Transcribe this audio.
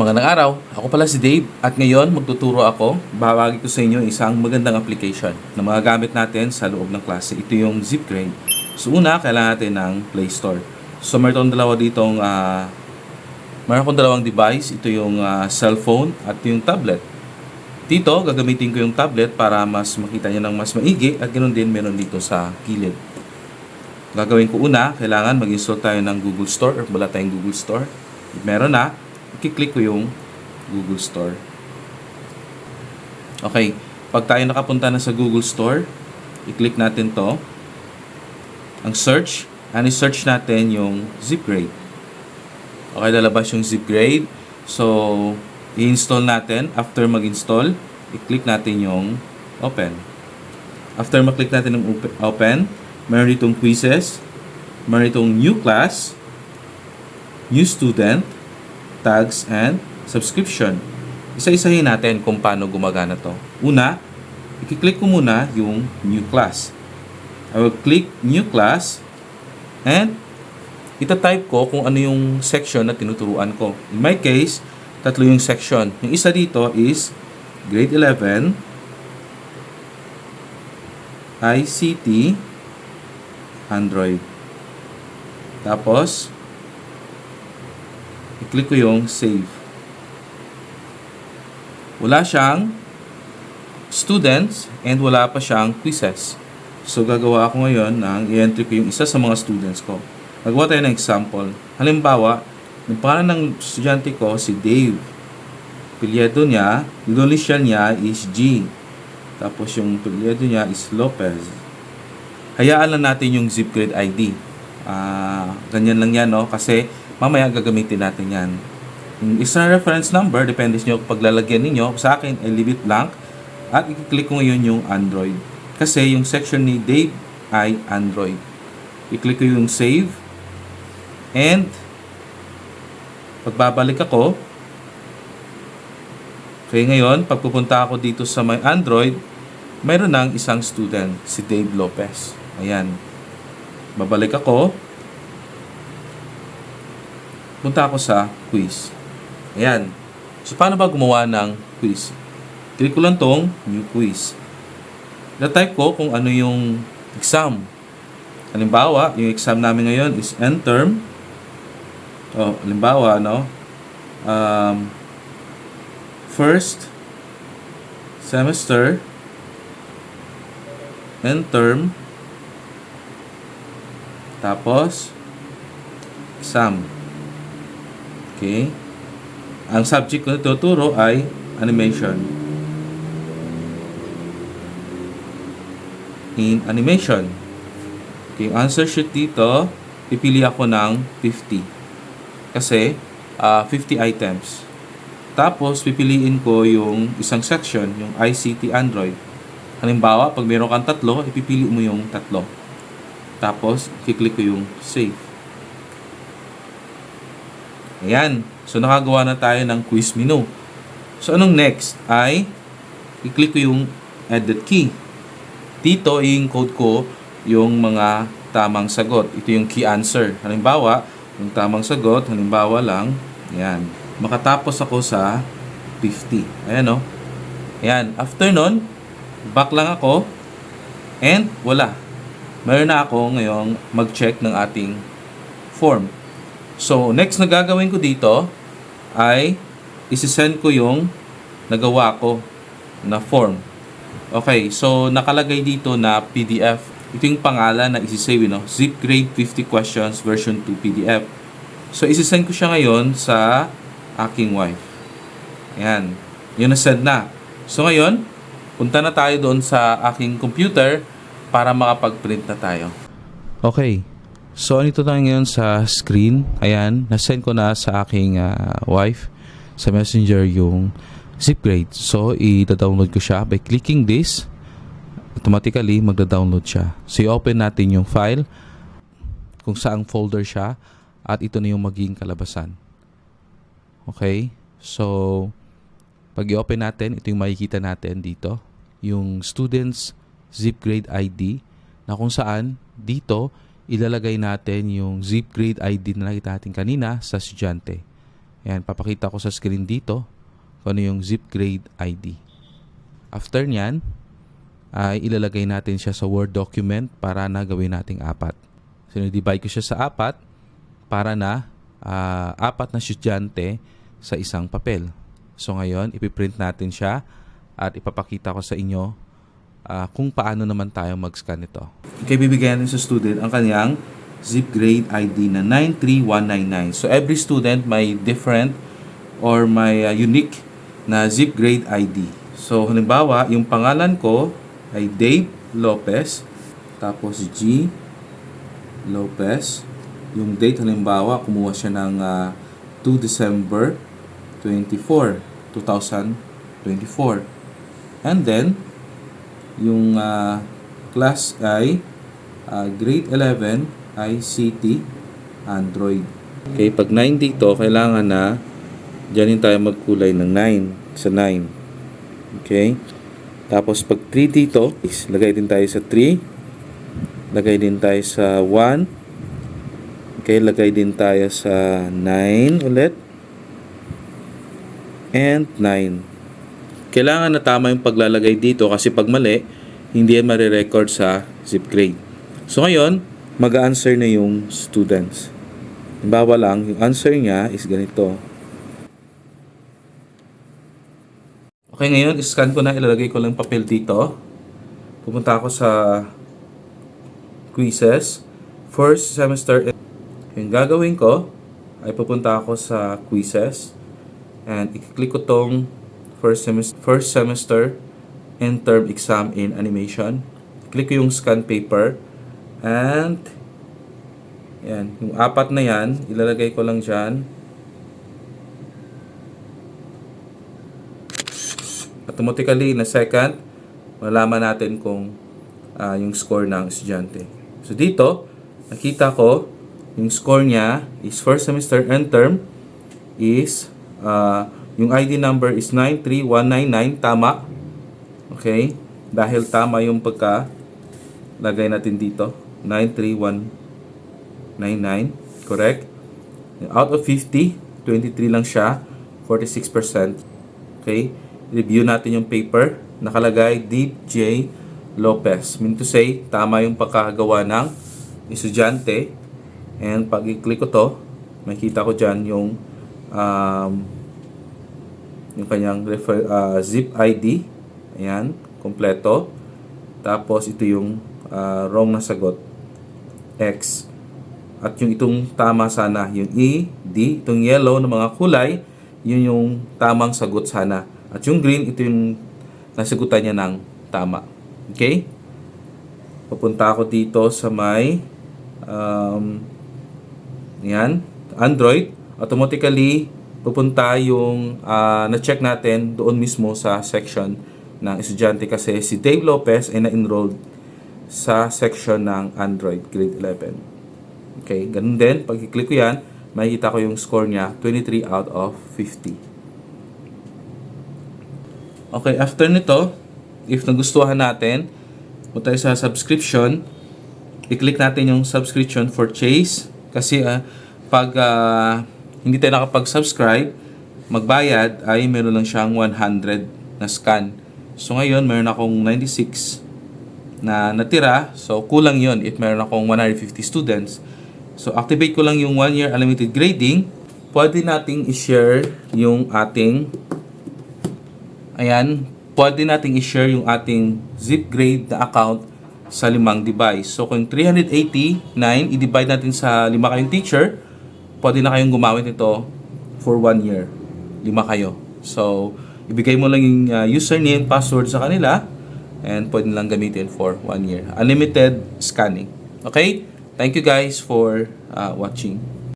Magandang araw, ako pala si Dave at ngayon magtuturo ako, babagi ko sa inyo isang magandang application na magagamit natin sa loob ng klase. Ito yung ZipGrade. So una, kailangan natin ng Play Store. So meron akong dalawang device, ito yung cellphone at yung tablet. Dito, gagamitin ko yung tablet para mas makita nyo ng mas maigi at ganoon din meron dito sa gilid. Gagawin ko una, kailangan mag-install tayo ng Google Store or wala tayong Google Store. Meron na. I-click ko yung Google Store. Okay, pag tayo nakapunta na sa Google Store, i-click natin to. Ang search, i-search natin yung ZipGrade. Okay, lalabas yung ZipGrade. So, i-install natin. After mag-install, i-click natin yung open. After mag-click natin yung open, meron ditong quizzes, meron ditong new class, new student, tags, and subscription. Isa-isahin natin kung paano gumagana to. Una, i-click ko muna yung new class. I will click new class and ita-type ko kung ano yung section na tinuturuan ko. In my case, tatlo yung section. Yung isa dito is grade 11 ICT Android. Tapos i-click ko yung save. Wala siyang students and wala pa siyang quizzes. So gagawa ako ngayon ng i-entry ko yung isa sa mga students ko. Gagawa tayo ng example. Halimbawa, yung pangalan ng estudyante ko si Dave. Apelyido niya, yung initial niya is G. Tapos yung apelyido niya is Lopez. Hayaan lang natin yung ZipGrade ID. Ganyan lang yan, no? Kasi mamaya gagamitin natin yan. Yung external reference number, depende nyo paglalagyan ninyo. Sa akin, I leave it blank. At i-click ko ngayon yung Android. Kasi yung section ni Dave ay Android. I-click ko yung save. And, pagbabalik ako, kaya ngayon, pagpupunta ako dito sa my Android, mayroon ng isang student, si Dave Lopez. Ayan. Babalik ako. Punta ako sa quiz. Ayan. So, paano ba gumawa ng quiz? Click ko lang tong new quiz. Na-type ko kung ano yung exam. Halimbawa, yung exam namin ngayon is end term. Halimbawa, first semester end term. Tapos, exam. Okay. Ang subject ko na tuturo ay animation. In animation. Okay, yung answer sheet dito, pipili ako ng 50. Kasi, 50 items. Tapos, pipiliin ko yung isang section, yung ICT Android. Halimbawa, pag meron kang tatlo, ipipili mo yung tatlo. Tapos, i-click ko yung save. Ayan. So, nakagawa na tayo ng quiz menu. So, anong next? Ay, i-click ko yung edit key. Dito, i-encode ko yung mga tamang sagot. Ito yung key answer. Halimbawa, yung tamang sagot, halimbawa lang, ayan. Makatapos ako sa 50. Ayan, o. Ayan. After nun, back lang ako. And, wala. Mayroon na ako ngayong mag-check ng ating form. So, next na gagawin ko dito ay isi-send ko yung nagawa ko na form. Okay, so nakalagay dito na PDF. Ito yung pangalan na isi-save, ZipGrade 50 Questions version 2 PDF. So, isi-send ko siya ngayon sa aking wife. Ayan. Yun na-send na. So, ngayon, punta na tayo doon sa aking computer para makapag-print na tayo. Okay. So, andito tayo ngayon sa screen. Ayan, nasend ko na sa aking wife sa messenger yung ZipGrade. So, i-download ko siya by clicking this. Automatically, magda-download siya. So, i-open natin yung file kung saang folder siya at ito na yung magiging kalabasan. Okay? So, pag i-open natin, ito yung makikita natin dito. Yung Students ZipGrade ID na kung saan dito ilalagay natin yung ZipGrade ID na nakita natin kanina sa estudyante. Ayan, papakita ko sa screen dito kung ano yung zip grade ID. After nyan, ay ilalagay natin siya sa Word document para na gawin nating 4. So, divide ko siya sa 4 para na 4 na estudyante sa isang papel. So, ngayon, ipiprint natin siya at ipapakita ko sa inyo kung paano naman tayo mag-scan ito. Okay, bibigyan natin sa student ang kanyang zip grade ID na 93199. So, every student may different or may unique na zip grade ID. So, halimbawa, yung pangalan ko ay Dave Lopez, tapos G. Lopez. Yung date, halimbawa, kumuha siya ng 2 December 2024. And then, yung class ay grade 11 ICT Android. Okay, pag 9 dito, kailangan na dyan tayo magkulay ng 9 sa 9. Okay? Tapos pag 3 dito, lagay din tayo sa 3. Lagay din tayo sa 1. Okay, lagay din tayo sa 9 ulit. And 9. Kailangan na tama yung paglalagay dito kasi pag mali, hindi yan marirecord sa zip grade. So ngayon, mag-answer na yung students. Halimbawa lang, yung answer niya is ganito. Okay, ngayon, scan ko na, ilalagay ko lang papel dito. Pupunta ako sa quizzes. First semester. Yung gagawin ko, ay pupunta ako sa quizzes. And i-click ko tong first semester end-term exam in animation. Click ko yung scan paper. And, yan, yung 4 na yan, ilalagay ko lang dyan. Automatically, na second, malaman natin kung yung score ng estudyante. So, dito, nakita ko, yung score niya is first semester end term is, yung ID number is 93199, tama. Okay? Dahil tama yung lagay natin dito, 93199, correct? Out of 50, 23 lang siya, 46%. Okay? Review natin yung paper. Nakalagay Dave J. Lopez. Mean to say, tama yung pagkakagawa ng estudyante. And pag i-click ko to, makikita ko dyan yung kanyang zip ID. Ayan, kompleto. Tapos ito yung wrong na sagot. X. At yung itong tama sana, yung E, D, itong yellow na mga kulay, yun yung tamang sagot sana. At yung green, ito yung nasagutan niya ng tama. Okay? Papunta ako dito sa may yan, Android. Automatically, pupunta yung na-check natin doon mismo sa section ng estudyante kasi si Dave Lopez ay na-enrolled sa section ng Android, grade 11. Okay? Ganun din, pag i-click ko yan, makikita ko yung score niya, 23 out of 50. Okay, after nito, if nagustuhan natin, punta tayo sa subscription, i-click natin yung subscription for Chase kasi pag hindi tayo nakapag-subscribe, magbayad ay meron lang siyang 100 na scan. So ngayon, meron akong 96 na natira. So kulang yon if meron akong 150 students. So activate ko lang yung 1 year unlimited grading. Pwede nating i-share yung ating pwede nating i-share yung ating zip grade na account sa 5 device. So, kung 389, i-divide natin sa 5 kayong teacher, pwede na kayong gumamit ito for 1 year. 5 kayo. So, ibigay mo lang yung username, password sa kanila, and pwede lang gamitin for 1 year. Unlimited scanning. Okay? Thank you guys for watching.